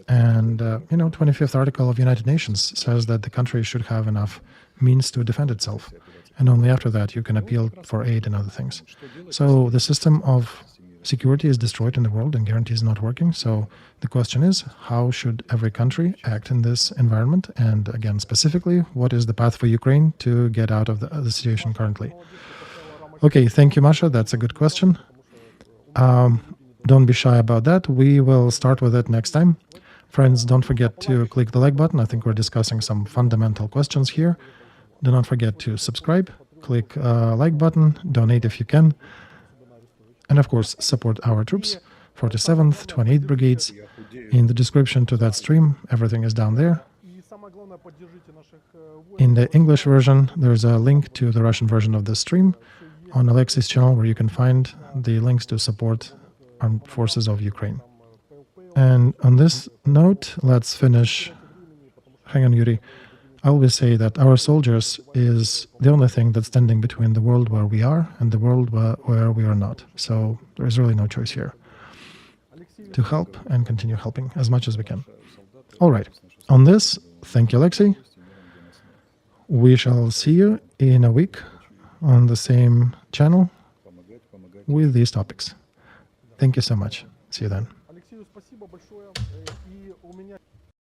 And, 25th article of United Nations says that the country should have enough means to defend itself. And only after that you can appeal for aid and other things. So the system of security is destroyed in the world and guarantees not working. So the question is, how should every country act in this environment? And again, specifically, what is the path for Ukraine to get out of the situation currently? Okay, thank you, Masha. That's a good question. Don't be shy about that. We will start with it next time. Friends, don't forget to click the like button. I think we're discussing some fundamental questions here. Do not forget to subscribe, click like button, donate if you can, and of course support our troops, 47th, 28th Brigades. In the description to that stream, everything is down there. In the English version, there's a link to the Russian version of the stream on Alexei's channel, where you can find the links to support armed forces of Ukraine. And on this note, let's finish. Hang on, Yuri. I always say that our soldiers is the only thing that's standing between the world where we are and the world where we are not. So there is really no choice here to help and continue helping as much as we can. All right. On this, thank you, Alexei. We shall see you in a week on the same channel with these topics. Thank you so much. See you then.